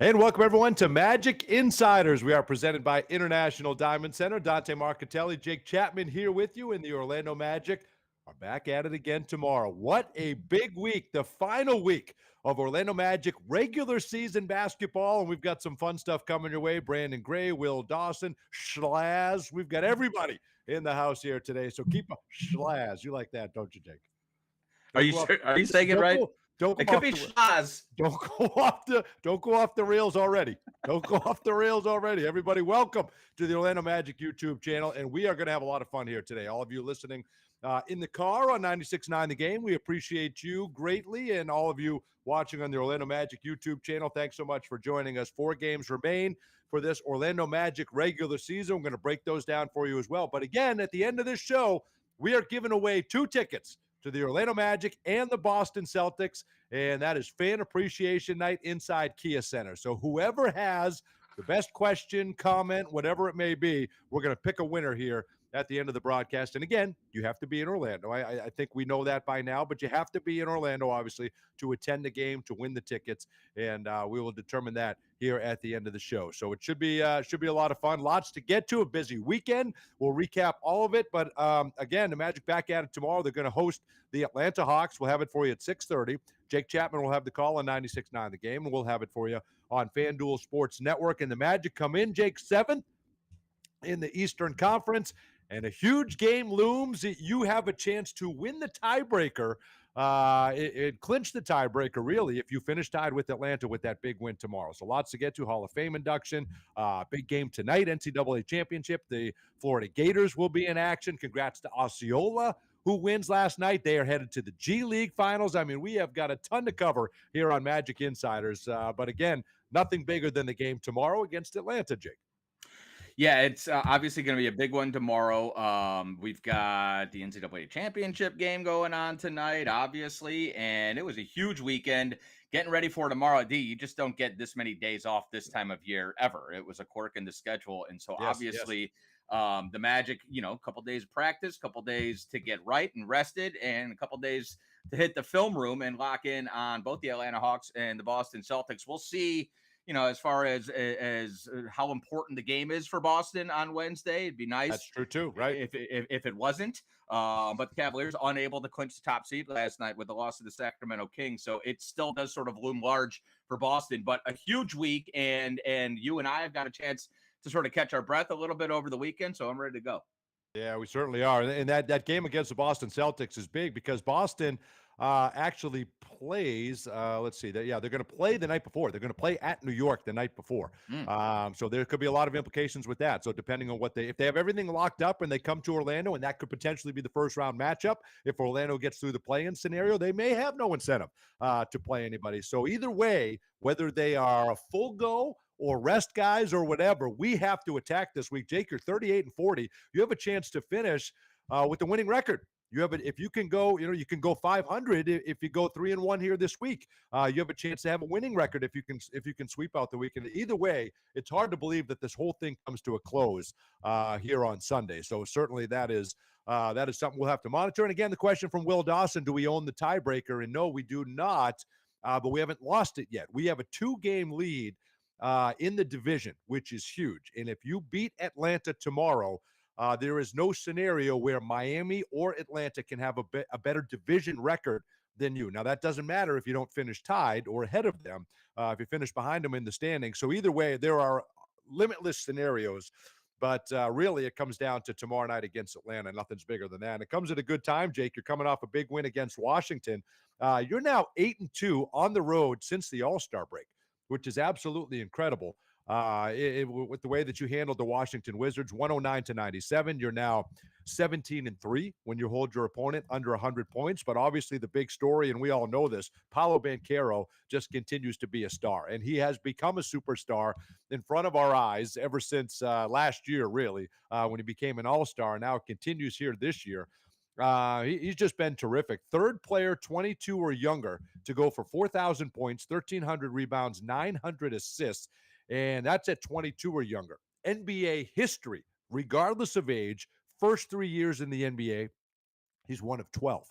And welcome, everyone, to Magic Insiders. We are presented by International Diamond Center. Dante Marcatelli, Jake Chapman here with you, and the Orlando Magic are back at it again tomorrow. What a big week, the final week of Orlando Magic regular season basketball, and we've got some fun stuff coming your way. Brandon Gray, Will Dawson, Schlaz. We've got everybody in the house here today, so keep up. Schlaz. You like that, don't you, Jake? Are Don't you go off. sure? Are you saying it Don't right? go. Don't It go could off be the. Schnoz. Don't go off the rails already. Don't go off the rails already. Everybody, welcome to the Orlando Magic YouTube channel, and we are going to have a lot of fun here today. All of you listening in the car on 96.9 The Game, we appreciate you greatly, and all of you watching on the Orlando Magic YouTube channel, thanks so much for joining us. 4 games remain for this Orlando Magic regular season. We're going to break those down for you as well. But again, at the end of this show, we are giving away 2 tickets to the Orlando Magic and the Boston Celtics, and that is Fan Appreciation Night inside Kia Center. So whoever has the best question, comment, whatever it may be, we're going to pick a winner here at the end of the broadcast. And again, you have to be in Orlando. I think we know that by now, but you have to be in Orlando, obviously, to attend the game, to win the tickets, and we will determine that here at the end of the show. So it should be a lot of fun. Lots to get to. A busy weekend. We'll recap all of it. But again, the Magic back at it tomorrow. They're going to host the Atlanta Hawks. We'll have it for you at 6:30. Jake Chapman will have the call on 96.9 The Game, and we'll have it for you on FanDuel Sports Network. And the Magic come in, Jake, 7th in the Eastern Conference, and a huge game looms. You have a chance to win the tiebreaker. It clinched the tiebreaker, really, if you finish tied with Atlanta with that big win tomorrow. So lots to get to. Hall of Fame induction, big game tonight, NCAA championship. The Florida Gators will be in action. Congrats to Osceola, who wins last night. They are headed to the G League finals. I mean, we have got a ton to cover here on Magic Insiders. But again, nothing bigger than the game tomorrow against Atlanta, Jake. Yeah, it's obviously going to be a big one tomorrow. We've got the NCAA championship game going on tonight, obviously, and it was a huge weekend. Getting ready for tomorrow. You just don't get this many days off this time of year ever. It was a quirk in the schedule, and so Yes. obviously, the Magic, a couple days of practice, couple days to get right and rested, and a couple days to hit the film room and lock in on both the Atlanta Hawks and the Boston Celtics. We'll see. As far as how important the game is for Boston on Wednesday, it'd be nice. That's true too, right? If it wasn't, but the Cavaliers unable to clinch the top seed last night with the loss of the Sacramento Kings, so it still does sort of loom large for Boston. But a huge week, and you and I have got a chance to sort of catch our breath a little bit over the weekend, so I'm ready to go. Yeah, we certainly are. And that game against the Boston Celtics is big because Boston actually plays. Let's see. They're going to play the night before. They're going to play at New York the night before. So there could be a lot of implications with that. So depending on if they have everything locked up and they come to Orlando, and that could potentially be the first round matchup. If Orlando gets through the play-in scenario, they may have no incentive to play anybody. So either way, whether they are a full go or rest guys or whatever, we have to attack this week. Jake, you're 38-40. You have a chance to finish with the winning record. You have it if you can go. You can go 500 if you go 3-1 here this week. You have a chance to have a winning record if you can sweep out the weekend. Either way, it's hard to believe that this whole thing comes to a close here on Sunday. So certainly that is something we'll have to monitor. And again, the question from Will Dawson: do we own the tiebreaker? And no, we do not. But we haven't lost it yet. We have a 2-game lead in the division, which is huge. And if you beat Atlanta tomorrow, there is no scenario where Miami or Atlanta can have a better division record than you. Now, that doesn't matter if you don't finish tied or ahead of them, if you finish behind them in the standings. So either way, there are limitless scenarios. But really, it comes down to tomorrow night against Atlanta. Nothing's bigger than that. And it comes at a good time, Jake. You're coming off a big win against Washington. You're now 8-2 on the road since the All-Star break, which is absolutely incredible. With the way that you handled the Washington Wizards, 109-97. You're now 17-3 when you hold your opponent under 100 points. But obviously the big story, and we all know this, Paolo Banchero just continues to be a star. And he has become a superstar in front of our eyes ever since last year, really, when he became an all-star. Now it continues here this year. He's just been terrific. Third player, 22 or younger, to go for 4,000 points, 1,300 rebounds, 900 assists, and that's at 22 or younger. NBA history, regardless of age, first 3 years in the NBA, he's one of 12.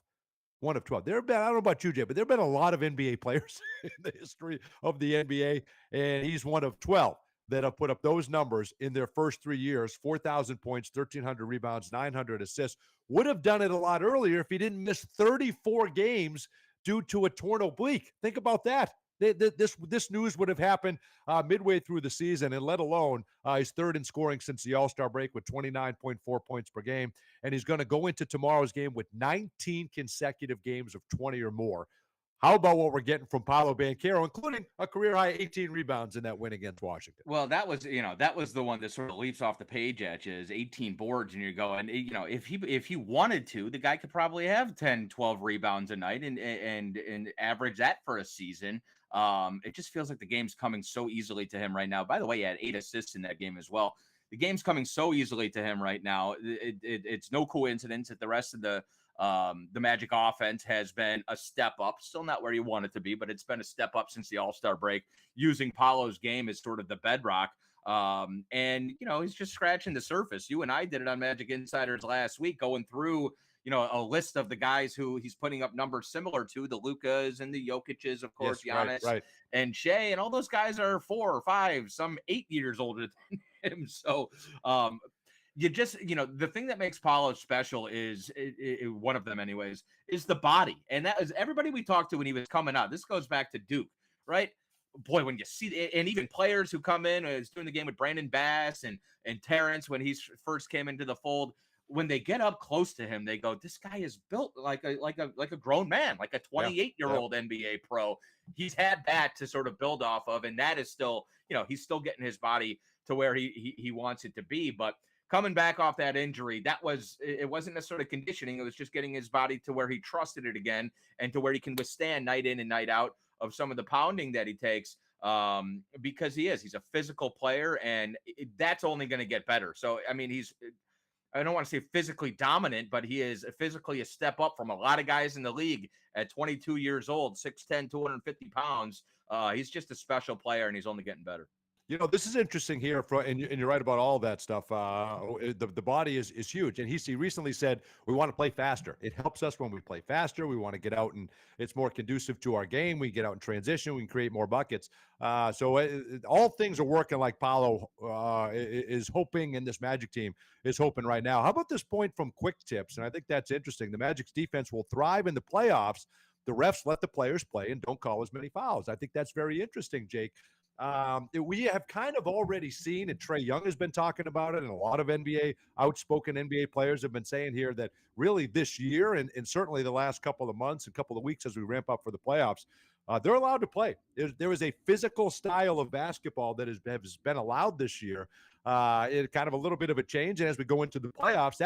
One of 12. There have been, I don't know about you, Jay, but there have been a lot of NBA players in the history of the NBA, and he's one of 12 that have put up those numbers in their first 3 years: 4,000 points, 1,300 rebounds, 900 assists. Would have done it a lot earlier if he didn't miss 34 games due to a torn oblique. Think about that. This news would have happened midway through the season, and let alone he's third in scoring since the All-Star break with 29.4 points per game, and he's going to go into tomorrow's game with 19 consecutive games of 20 or more. How about what we're getting from Paolo Banchero, including a career-high 18 rebounds in that win against Washington? Well, that was the one that sort of leaps off the page at you is 18 boards, and you're going, if he wanted to, the guy could probably have 10, 12 rebounds a night and average that for a season. It just feels like the game's coming so easily to him right now. By the way, he had 8 assists in that game as well. The game's coming so easily to him right now. It's no coincidence that the rest of the Magic offense has been a step up. Still not where you want it to be, but it's been a step up since the All-Star break, using Paolo's game as sort of the bedrock. And he's just scratching the surface. You and I did it on Magic Insiders last week, going through a list of the guys who he's putting up numbers similar to, the Lucas and the Jokic's, of course, Yes, Giannis right. and Shea, and all those guys are 4 or 5, some 8 years older than him. So the thing that makes Paolo special is one of them anyways, is the body. And that is everybody we talked to when he was coming out. This goes back to Duke, right? Boy, when you see, and even players who come in, is doing the game with Brandon Bass and Terrence when he first came into the fold, when they get up close to him, they go, this guy is built like a grown man, like a 28-year-old NBA pro. He's had that to sort of build off of, and that is still, he's still getting his body to where he wants it to be. But coming back off that injury, it wasn't necessarily conditioning. It was just getting his body to where he trusted it again and to where he can withstand night in and night out of some of the pounding that he takes, because he's a physical player, and that's only going to get better. So, I mean, I don't want to say physically dominant, but he is physically a step up from a lot of guys in the league at 22 years old, 6'10", 250 pounds. He's just a special player, and he's only getting better. This is interesting here, and you're right about all that stuff. The body is huge, and he recently said we want to play faster. It helps us when we play faster. We want to get out, and it's more conducive to our game. We get out in transition. We can create more buckets. So all things are working like Paolo is hoping, and this Magic team is hoping right now. How about this point from Quick Tips? And I think that's interesting. The Magic's defense will thrive in the playoffs. The refs let the players play and don't call as many fouls. I think that's very interesting, Jake. We have kind of already seen, and Trae Young has been talking about it, and a lot of outspoken NBA players have been saying here that really this year and certainly the last couple of months and couple of weeks as we ramp up for the playoffs, they're allowed to play. There is a physical style of basketball that has been allowed this year. It kind of a little bit of a change, and as we go into the playoffs,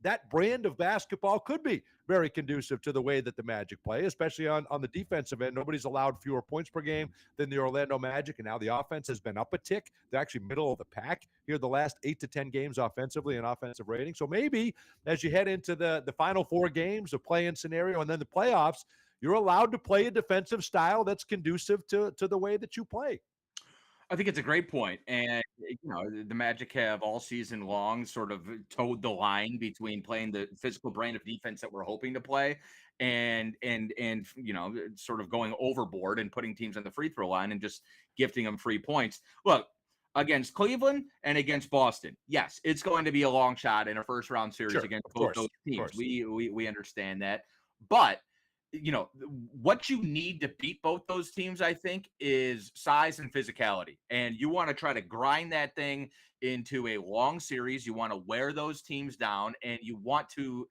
that brand of basketball could be very conducive to the way that the Magic play, especially on the defensive end. Nobody's allowed fewer points per game than the Orlando Magic, and now the offense has been up a tick. They're actually middle of the pack here the last 8 to 10 games offensively in offensive rating. So maybe as you head into the final 4 games of play-in scenario and then the playoffs, you're allowed to play a defensive style that's conducive to the way that you play. I think it's a great point. And, the Magic have all season long sort of towed the line between playing the physical brand of defense that we're hoping to play and sort of going overboard and putting teams on the free throw line and just gifting them free points. Look, against Cleveland and against Boston, yes, it's going to be a long shot in a first round series against both those teams. We understand that. But what you need to beat both those teams, I think, is size and physicality. And you want to try to grind that thing into a long series. You want to wear those teams down, and you want to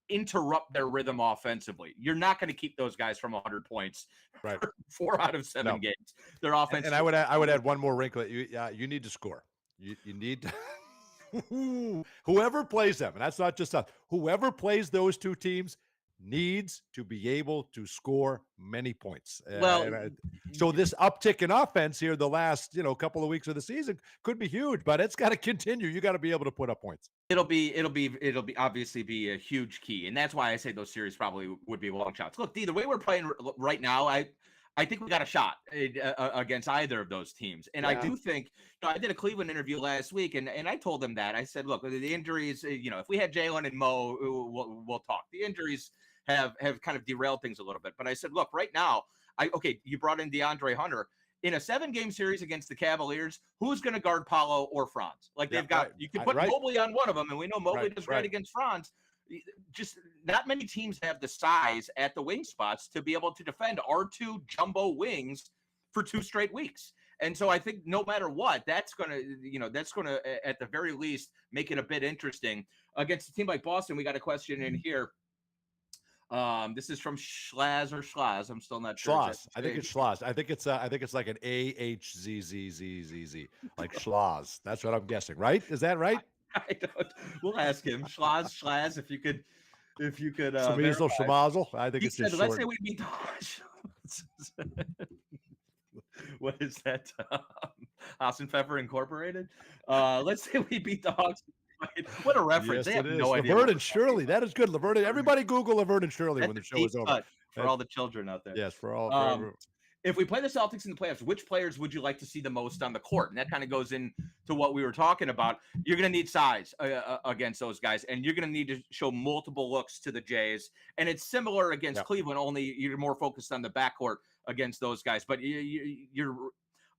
interrupt their rhythm offensively. You're not going to keep those guys from 100 points, right? 4 out of 7 games. Their offense. And I would add one more wrinkle. You need to score. You need to whoever plays them, and that's not just us. Whoever plays those two teams needs to be able to score many points. So this uptick in offense here the last couple of weeks of the season could be huge, but it's got to continue. You got to be able to put up points. It'll be obviously be a huge key, and that's why I say those series probably would be long shots. Look, the way we're playing right now, I think we got a shot against either of those teams. And I do think, I did a Cleveland interview last week, and I told them that. I said, look, the injuries, if we had Jalen and Mo, we'll talk. The injuries have kind of derailed things a little bit. But I said, look, right now, okay, you brought in DeAndre Hunter. In a 7-game series against the Cavaliers, who's going to guard Paolo or Franz? Like they've got, you can put Mobley on one of them, and we know Mobley does great against Franz. Just not many teams have the size at the wing spots to be able to defend our 2 jumbo wings for 2 straight weeks. And so I think no matter what, that's going to, at the very least, make it a bit interesting. Against a team like Boston, we got a question in here. This is from Schlaz or Schlaz. I'm still not sure. Schloss. I think it's Schloss. I think it's like an AHZZZZZ, like Schloss. That's what I'm guessing, right? Is that right? I don't. We'll ask him. Schlaz, if you could. Schmazel, Schmazel. I think it's just short. Let's say we beat the. What is that? Hassenpfeffer Incorporated. Let's say we beat the Hawks. What a reference. Yes, they have it is. no idea. Laverne and Shirley. That is good. Laverne. Everybody Google Laverne and Shirley when the show is over. For all the children out there. Yes, for all. If we play the Celtics in the playoffs, which players would you like to see the most on the court? And that kind of goes into what we were talking about. You're going to need size against those guys, and you're going to need to show multiple looks to the Jays. And it's similar against Cleveland, only you're more focused on the backcourt against those guys. But you're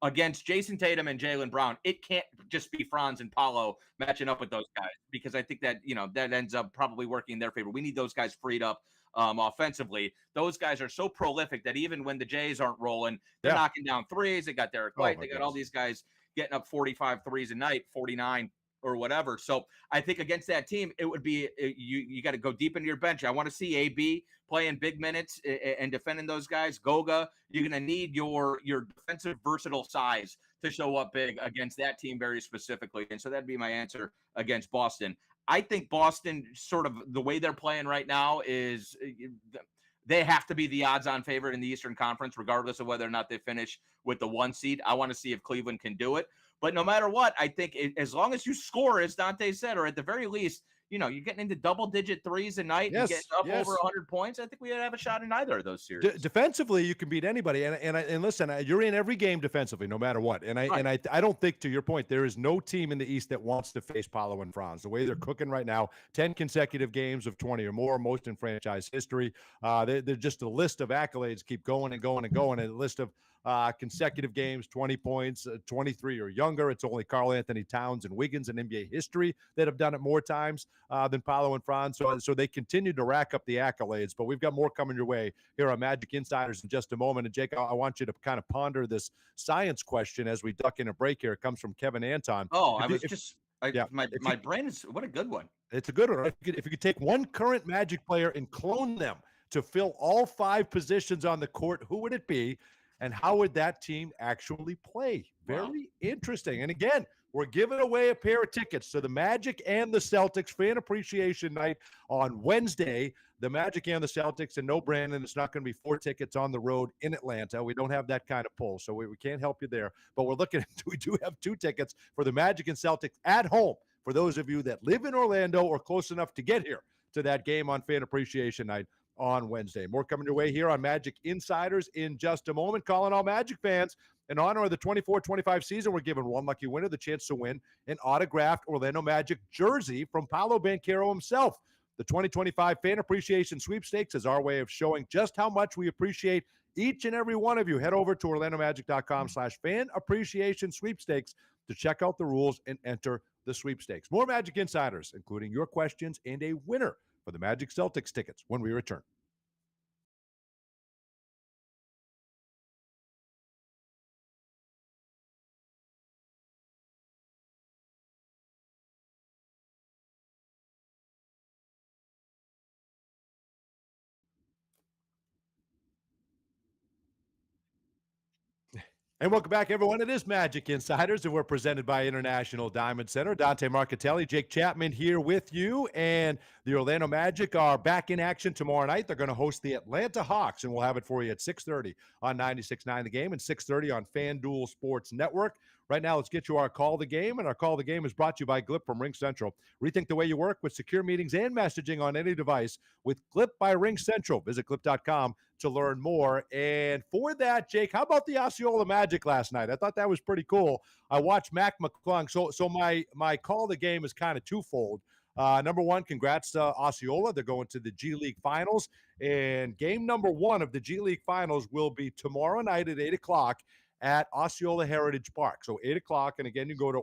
against Jason Tatum and Jaylen Brown, it can't just be Franz and Paolo matching up with those guys, because I think that, that ends up probably working in their favor. We need those guys freed up offensively. Those guys are so prolific that even when the Jays aren't rolling, they're knocking down threes. They got Derek White. They got all these guys getting up 45 threes a night, 49 or whatever. So I think against that team, it would be you got to go deep into your bench. I want to see AB playing big minutes and defending those guys. Goga, you're going to need your defensive versatile size to show up big against that team very specifically. And so that'd be my answer against Boston. I think Boston, sort of the way they're playing right now, is they have to be the odds-on favorite in the Eastern Conference, regardless of whether or not they finish with the 1 seed. I want to see if Cleveland can do it. But no matter what, I think as long as you score, as Dante said, or at the very least, you're getting into double-digit threes a night and getting up over 100 points. I think we have a shot in either of those series. Defensively, you can beat anybody. And listen, you're in every game defensively, no matter what. And I don't think, to your point, there is no team in the East that wants to face Paolo and Franz. The way they're cooking right now, 10 consecutive games of 20 or more, most in franchise history. They're just a list of accolades keep going and going and going. And a list of consecutive games, 20 points, 23 or younger. It's only Karl Anthony Towns and Wiggins in NBA history that have done it more times than Paolo and Franz. So they continue to rack up the accolades, but we've got more coming your way here on Magic Insiders in just a moment. And Jake, I want you to kind of ponder this science question as we duck in a break here. It comes from Kevin Anton. My brain is, what a good one. It's a good one. Right? If you could take one current Magic player and clone them to fill all 5 positions on the court, who would it be? And how would that team actually play? Very interesting. And again, we're giving away a pair of tickets to the Magic and the Celtics Fan Appreciation Night on Wednesday. The Magic and the Celtics, and no, Brandon, it's not going to be 4 tickets on the road in Atlanta. We don't have that kind of pull, so we can't help you there. But we do have 2 tickets for the Magic and Celtics at home for those of you that live in Orlando or close enough to get here to that game on Fan Appreciation Night on Wednesday. More coming your way here on Magic Insiders in just a moment. Calling all Magic fans, in honor of the 24-25 season, we're giving one lucky winner the chance to win an autographed Orlando Magic jersey from Paolo Banchero himself. The 2025 Fan Appreciation Sweepstakes is our way of showing just how much we appreciate each and every one of you. Head over to orlandomagic.com/fan appreciation sweepstakes to check out the rules and enter the sweepstakes. More Magic Insiders, including your questions and a winner for the Magic Celtics tickets when we return. And welcome back, everyone. It is Magic Insiders, and we're presented by International Diamond Center. Dante Marcatelli, Jake Chapman here with you. And the Orlando Magic are back in action tomorrow night. They're going to host the Atlanta Hawks, and we'll have it for you at 6:30 on 96.9 The Game and 6:30 on FanDuel Sports Network. Right now, let's get you our Call the Game, and our Call the Game is brought to you by Glip from Ring Central. Rethink the way you work with secure meetings and messaging on any device with Glip by Ring Central. Visit glip.com to learn more. And for that, Jake, how about the Osceola Magic last night? I thought that was pretty cool. I watched Mac McClung. So my Call the Game is kind of twofold. Number one, congrats to Osceola. They're going to the G League Finals. And game number one of the G League Finals will be tomorrow night at 8 o'clock at Osceola Heritage Park. So 8 o'clock. And again, you can go to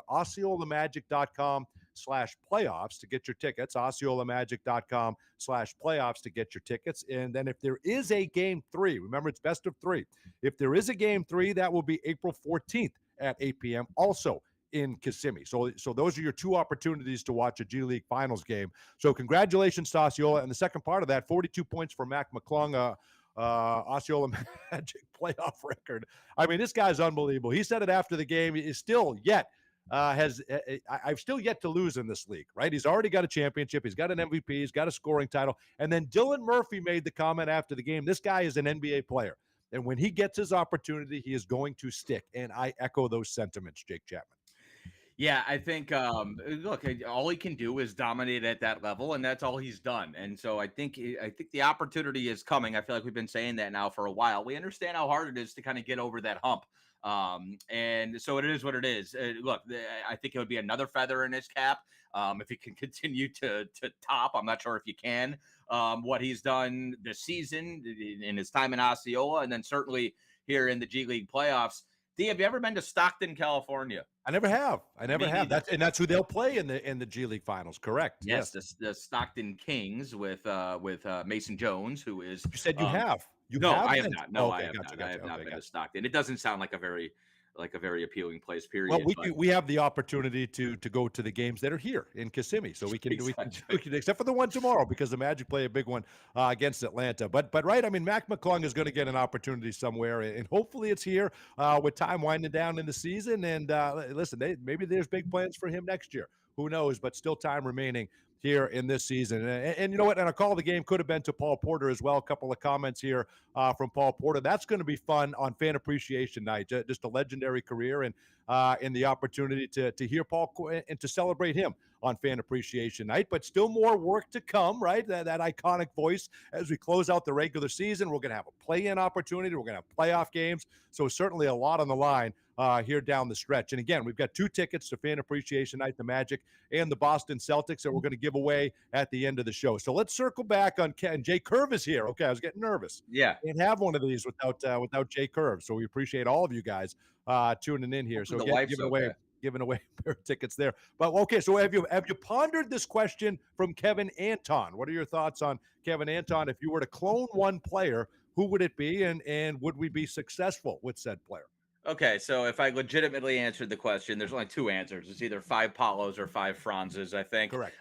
osceolamagic.com/playoffs to get your tickets, osceolamagic.com/playoffs to get your tickets. And then if there is a game three, remember it's best of three. If there is a game three, that will be April 14th at 8 p.m. also in Kissimmee. So those are your two opportunities to watch a G League Finals game. So congratulations to Osceola. And the second part of that, 42 points for Mac McClung, Osceola Magic playoff record. I mean, this guy's unbelievable. He said it after the game. He's still yet I've still yet to lose in this league, right? He's already got a championship. He's got an MVP. He's got a scoring title. And then Dylan Murphy made the comment after the game, this guy is an NBA player. And when he gets his opportunity, he is going to stick. And I echo those sentiments, Jake Chapman. Yeah, I think look, all he can do is dominate at that level, and that's all he's done. And so I think the opportunity is coming. I feel like we've been saying that now for a while. We understand how hard it is to kind of get over that hump. And so it is what it is. Look, I think it would be another feather in his cap if he can continue to top. I'm not sure if you can what he's done this season in his time in Osceola, and then certainly here in the G League playoffs. D, have you ever been to Stockton, California? I never have. I never have. Neither. That's who they'll play in the G League Finals. Correct. Yes, the Stockton Kings with Mason Jones, who is. You said you have. No, have I have been? not. No, Okay, I have gotcha, not. I gotcha. have not Okay, been to gotcha. Stockton. It doesn't sound like a very appealing place. Period. Well, but- we have the opportunity to go to the games that are here in Kissimmee, so we can except for the one tomorrow because the Magic play a big one against Atlanta. But right, I mean, Mac McClung is going to get an opportunity somewhere, and hopefully it's here with time winding down in the season. And listen, maybe there's big plans for him next year. Who knows? But still time remaining here in this season. And you know what? And a call of the game could have been to Paul Porter as well. A couple of comments here from Paul Porter. That's going to be fun on Fan Appreciation Night. Just a legendary career and the opportunity to hear Paul and to celebrate him on Fan Appreciation Night. But still more work to come, right? That iconic voice as we close out the regular season. We're going to have a play-in opportunity. We're going to have playoff games. So certainly a lot on the line here down the stretch. And again, we've got two tickets to Fan Appreciation Night, the Magic and the Boston Celtics that we're going to give away at the end of the show. So let's circle back on Ken. Jay Curve is here. Okay, I was getting nervous. Yeah. Can't have one of these without Jay Curve. So we appreciate all of you guys tuning in here. So giving away a pair of tickets there. But okay, so have you pondered this question from Kevin Anton? What are your thoughts on Kevin Anton? If you were to clone one player, who would it be, and would we be successful with said player? Okay, so if I legitimately answered the question, there's only two answers. It's either 5 Paulos or 5 Franzes, I think. Correct.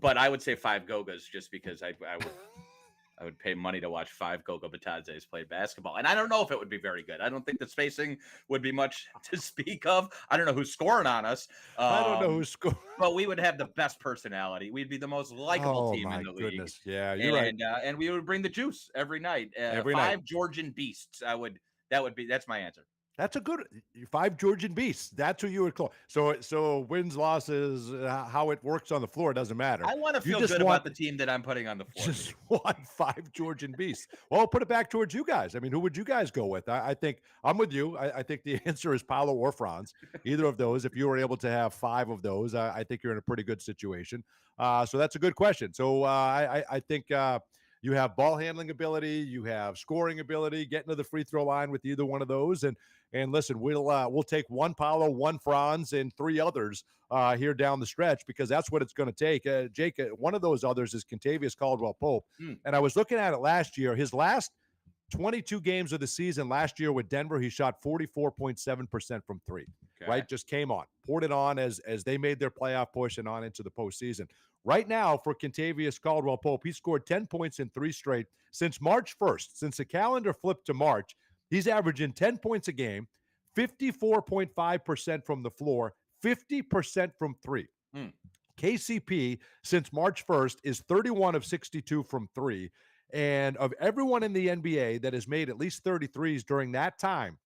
But I would say 5 Gogas just because I would pay money to watch 5 Goga Batadzes play basketball. And I don't know if it would be very good. I don't think the spacing would be much to speak of. I don't know who's scoring on us. I don't know who's scoring. But we would have the best personality. We'd be the most likable team in the league. Yeah, you're right. And we would bring the juice every night. Every 5 night. Georgian beasts. That's my answer. That's a good 5 Georgian beasts. That's who you would call. So wins, losses, how it works on the floor doesn't matter. I want to feel good about the team that I'm putting on the floor. Just want 5 Georgian beasts. Well, put it back towards you guys. I mean, who would you guys go with? I think I'm with you. I think the answer is Paolo or Franz. Either of those. If you were able to have 5 of those, I think you're in a pretty good situation. So that's a good question. So I think you have ball handling ability, you have scoring ability, getting to the free throw line with either one of those. And listen, we'll take 1 Paolo, 1 Franz, and 3 others here down the stretch because that's what it's going to take. Jake, one of those others is Kentavious Caldwell-Pope. And I was looking at it last year. His last 22 games of the season last year with Denver, he shot 44.7% from 3. Okay. Right? Just came on, poured it on as they made their playoff push and on into the postseason. Right now, for Kentavious Caldwell-Pope, he scored 10 points in 3 straight since March 1st. Since the calendar flipped to March, he's averaging 10 points a game, 54.5% from the floor, 50% from 3. KCP, since March 1st, is 31 of 62 from 3. And of everyone in the NBA that has made at least 33s during that time,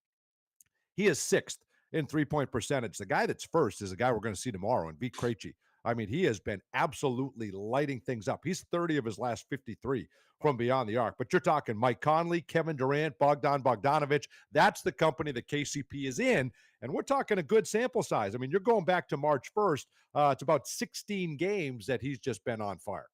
he is 6th in three-point percentage. The guy that's first is a guy we're going to see tomorrow, and Vit Krejci. I mean, he has been absolutely lighting things up. He's 30 of his last 53 from beyond the arc. But you're talking Mike Conley, Kevin Durant, Bogdan Bogdanovic. That's the company that KCP is in. And we're talking a good sample size. I mean, you're going back to March 1st. It's about 16 games that he's just been on fire.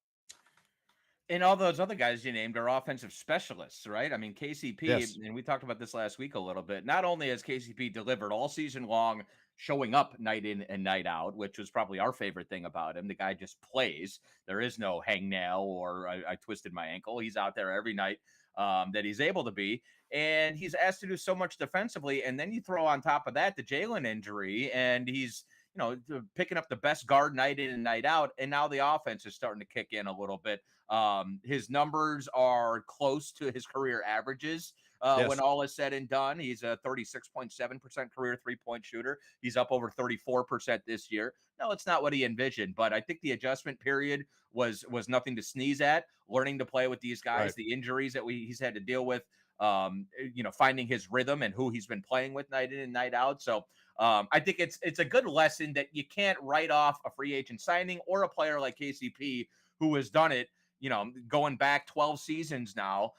And all those other guys you named are offensive specialists, right? I mean, KCP, Yes. and we talked about this last week a little bit. Not only has KCP delivered all season long, showing up night in and night out, which was probably our favorite thing about him. The guy just plays. There is no hangnail or I twisted my ankle. He's out there every night that he's able to be. And he's asked to do so much defensively. And then you throw on top of that the Jalen injury, and he's picking up the best guard night in and night out. And now the offense is starting to kick in a little bit. His numbers are close to his career averages. When Yes. all is said and done, he's a 36.7% career 3-point shooter. He's up over 34% this year. No, it's not what he envisioned, but I think the adjustment period was nothing to sneeze at. Learning to play with these guys, Right. the injuries that he's had to deal with, finding his rhythm and who he's been playing with night in and night out. So I think it's a good lesson that you can't write off a free agent signing or a player like KCP who has done it, going back 12 seasons now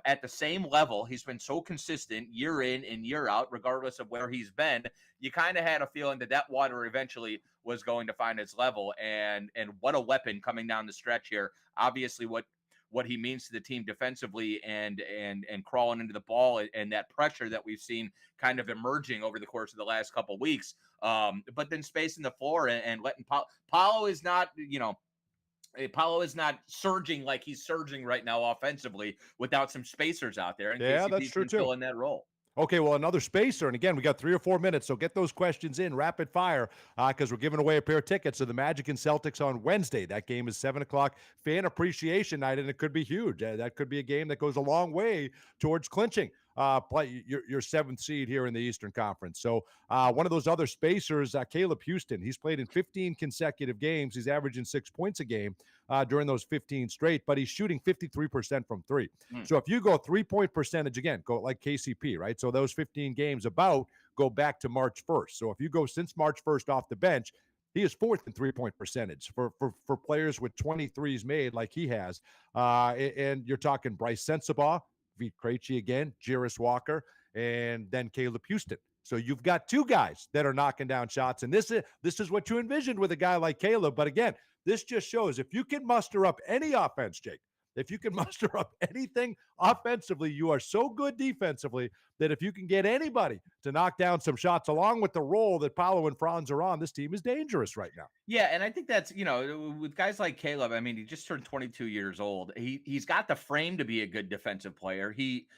at the same level. He's been so consistent year in and year out, regardless of where he's been. You kind of had a feeling that water eventually was going to find its level. And what a weapon coming down the stretch here. Obviously, what he means to the team defensively and crawling into the ball and that pressure that we've seen kind of emerging over the course of the last couple of weeks. But then spacing the floor and letting Paolo is not, Paolo is not surging like he's surging right now offensively without some spacers out there. And Yeah, that's KCP's true been too. filling that role. Okay, well, another spacer. And again, we got 3 or 4 minutes, so get those questions in rapid fire because we're giving away a pair of tickets to the Magic and Celtics on Wednesday. That game is 7 o'clock, fan appreciation night, and it could be huge. That could be a game that goes a long way towards clinching play your 7th seed here in the Eastern Conference. So one of those other spacers, Caleb Houston, he's played in 15 consecutive games. He's averaging 6 points a game during those 15 straight, but he's shooting 53% from three. So if you go 3-point percentage, again, go like KCP, right? So those 15 games go back to March 1st. So if you go since March 1st off the bench, he is 4th in 3-point percentage for players with 23s made like he has. And you're talking Bryce Sensabaugh, Vit Krejci again, Jarris Walker, and then Caleb Houston. So you've got 2 guys that are knocking down shots, and this is what you envisioned with a guy like Caleb. But again, this just shows if you can muster up any offense, Jake, if you can muster up anything offensively, you are so good defensively that if you can get anybody to knock down some shots along with the role that Paolo and Franz are on, this team is dangerous right now. Yeah, and I think that's, with guys like Caleb, I mean, he just turned 22 years old. He's got the frame to be a good defensive player. He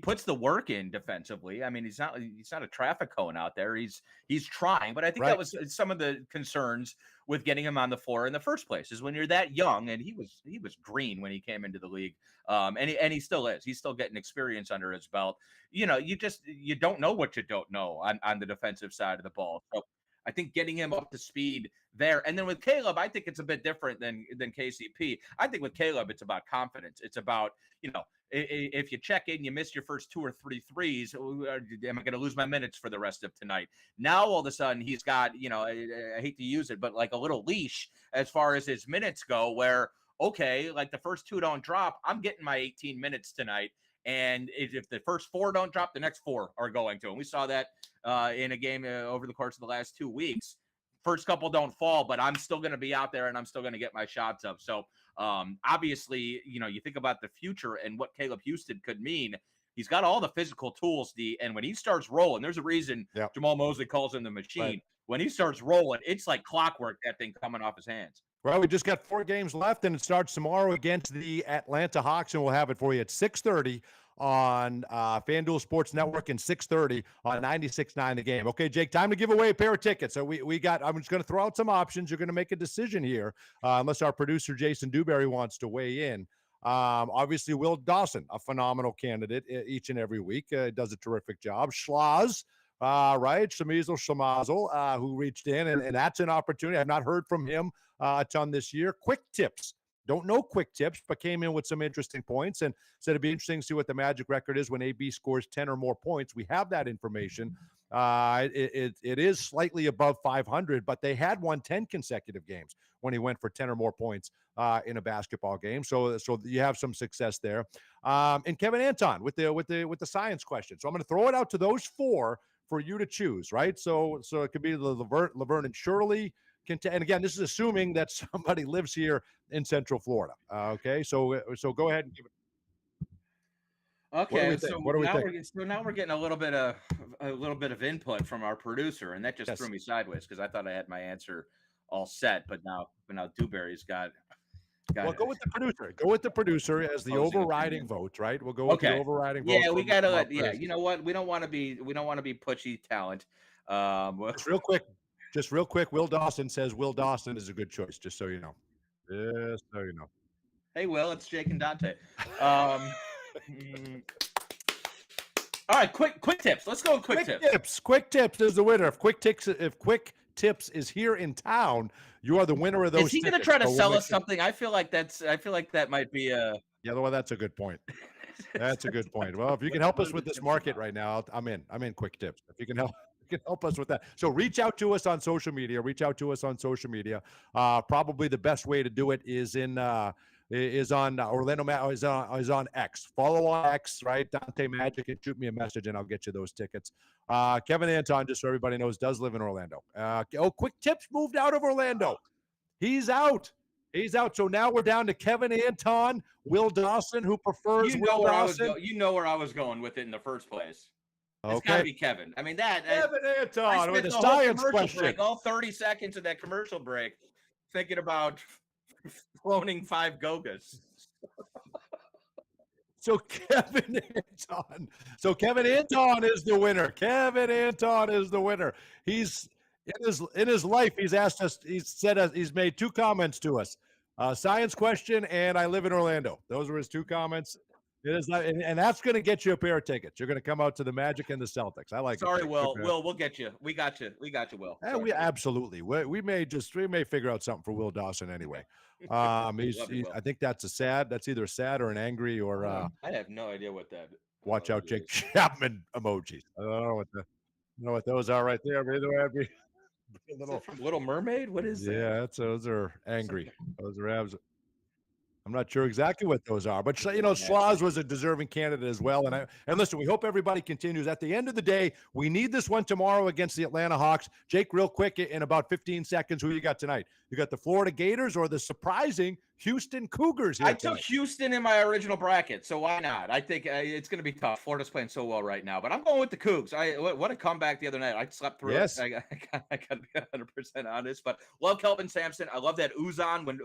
puts the work in defensively. I mean, he's not a traffic cone out there. He's trying, but I think that was some of the concerns with getting him on the floor in the first place is when you're that young, and he was green when he came into the league. And he still is. He's still getting experience under his belt. You don't know what you don't know on the defensive side of the ball. So I think getting him up to speed there. And then with Caleb, I think it's a bit different than KCP. I think with Caleb, it's about confidence. It's about, if you check in, you miss your first 2 or 3 threes, am I going to lose my minutes for the rest of tonight? Now, all of a sudden, he's got, I hate to use it, but like a little leash as far as his minutes go where, okay, like the first 2 don't drop, I'm getting my 18 minutes tonight. And if the first 4 don't drop, the next 4 are going to. And we saw that in a game over the course of the last 2 weeks. First couple don't fall, but I'm still going to be out there and I'm still going to get my shots up. So obviously, you think about the future and what Caleb Houston could mean. He's got all the physical tools, and when he starts rolling, there's a reason Jamal Mosley calls him the machine. Right. When he starts rolling, it's like clockwork, that thing coming off his hands. Well, we just got 4 games left, and it starts tomorrow against the Atlanta Hawks, and we'll have it for you at 6:30 on FanDuel Sports Network and 6:30 on 96.9 The Game. Okay, Jake, time to give away a pair of tickets. So I'm just going to throw out some options. You're going to make a decision here, unless our producer, Jason Dewberry, wants to weigh in. Obviously, Will Dawson, a phenomenal candidate each and every week, does a terrific job. Schloz, right? Shamizel Shamazel, who reached in, and that's an opportunity. I've not heard from him a ton this year. Quick tips. Don't know quick tips, but came in with some interesting points and said it'd be interesting to see what the Magic record is when AB scores 10 or more points. We have that information. It is slightly above 500, but they had won 10 consecutive games when he went for 10 or more points in a basketball game. So you have some success there. And Kevin Anton with the science question. So I'm going to throw it out to those 4 for you to choose, right? So it could be the Laverne and Shirley. And again, this is assuming that somebody lives here in Central Florida. Okay, so go ahead and give it. What do we Okay, think? so What do we think? now we're getting a little bit of input from our producer, and that just threw Yes. me sideways because I thought I had my answer all set, but now Dewberry's got Well, go with the producer. Go with the producer as the opposing overriding opinion. vote, right? We'll go with the Okay. overriding vote Yeah, we from gotta our yeah, producer. you know what? We don't wanna be pushy talent. Well, Just real quick, just real quick. Will Dawson says Will Dawson is a good choice. Just so you know. Just so you know. hey, Will, it's Jake and Dante. Um, mm, all right, quick tips. Let's go with quick tips. Tips. Quick tips is the winner. If quick tips is here in town, you are the winner of Is those he gonna tickets. try to So we'll sell make us sure. something? I feel like that might be a Yeah, well, that's a good point. That's a good point. Well, if you can help what us are the with this tips market about? right now, I'm in. I'm in quick tips. If you can help, you can help us with that. So reach out to us on social media. Reach out to us on social media. Probably the best way to do it is on is on X. Follow on X, right? Dante Magic, and shoot me a message, and I'll get you those tickets. Kevin Anton, just so everybody knows, does live in Orlando. Quick tips moved out of Orlando. He's out. He's out. So now we're down to Kevin Anton, Will Dawson, who prefers You Will know where I was Dawson. go. You know where I was going with it in the first place. It's got to Okay. be Kevin. I mean Kevin I Anton with spent a the whole science commercial question. break, all 30 seconds of that commercial break, thinking about cloning 5 Gogas. So Kevin Anton. So Kevin Anton is the winner. Kevin Anton is the winner. He's in his life. He's asked us. He's made 2 comments to us. Science question and I live in Orlando. Those were his 2 comments. It is not, and that's going to get you a pair of tickets. You're going to come out to the Magic and the Celtics. I like it. Sorry, Jake. Will. Will, we'll get you. We got you. We got you, Will. Yeah, Sorry. we absolutely. We may figure out something for Will Dawson anyway. Love you, Will. I think that's either a sad or an angry or I have no idea what that watch out Jake is. Chapman emojis. I don't know what those are right there. But either way, I'd be a Is little. it from Little Mermaid? What is that? Yeah, those are angry. Those are abs. I'm not sure exactly what those are, but Schloz was a deserving candidate as well. And listen, we hope everybody continues. At the end of the day, we need this one tomorrow against the Atlanta Hawks. Jake, real quick, in about 15 seconds, who you got tonight? You got the Florida Gators or the surprising Houston Cougars here I took tonight? Houston in my original bracket, so why not? I think it's going to be tough. Florida's playing so well right now, but I'm going with the Cougs. What a comeback the other night. I slept through Yes. it. I got to be 100% honest, but love Kelvin Sampson. I love that Uzan when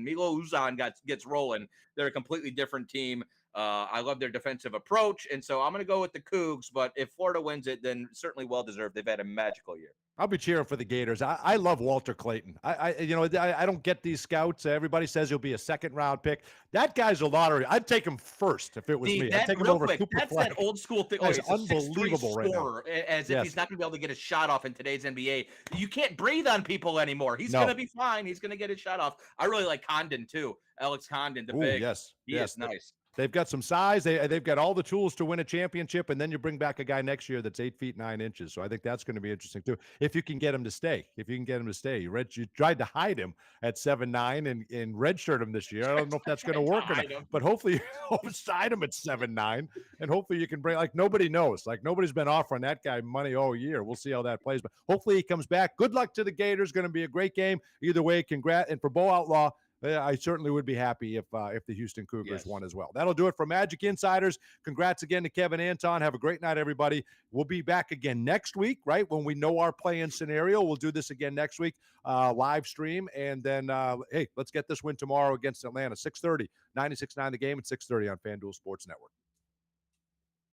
Milo Uzan gets rolling. They're a completely different team. I love their defensive approach, and so I'm going to go with the Cougs. But if Florida wins it, then certainly well deserved. They've had a magical year. I'll be cheering for the Gators. I love Walter Clayton. I don't get these scouts. Everybody says he'll be a 2nd-round pick. That guy's a lottery. I'd take him first if it was me. I'd take him Real over quick, Cooper that's Flag. that old school thing. Guy's He's a 6'3" unbelievable right now. scorer, as if Yes. he's not going to be able to get a shot off in today's NBA. You can't breathe on people anymore. He's No. going to be fine. He's going to get his shot off. I really like Condon too. Alex Condon, the Ooh, big. yes. He Yes. is nice. They've got some size. They've got all the tools to win a championship, and then you bring back a guy next year that's 8 feet 9 inches. So I think that's going to be interesting too. If you can get him to stay, you tried to hide him at 7'9" and redshirt him this year. I don't know if that's going to work or not, but hopefully you side him at 7'9", and hopefully you can bring. Like nobody knows. Like nobody's been offering that guy money all year. We'll see how that plays, but hopefully he comes back. Good luck to the Gators. Going to be a great game either way. Congrats, and for Bo Outlaw. I certainly would be happy if the Houston Cougars won as well. That'll do it for Magic Insiders. Congrats again to Kevin Anton. Have a great night, everybody. We'll be back again next week, right, when we know our play-in scenario. We'll do this again next week, live stream. And then, hey, let's get this win tomorrow against Atlanta, 6:30, 96.9 The Game, and 6:30 on FanDuel Sports Network.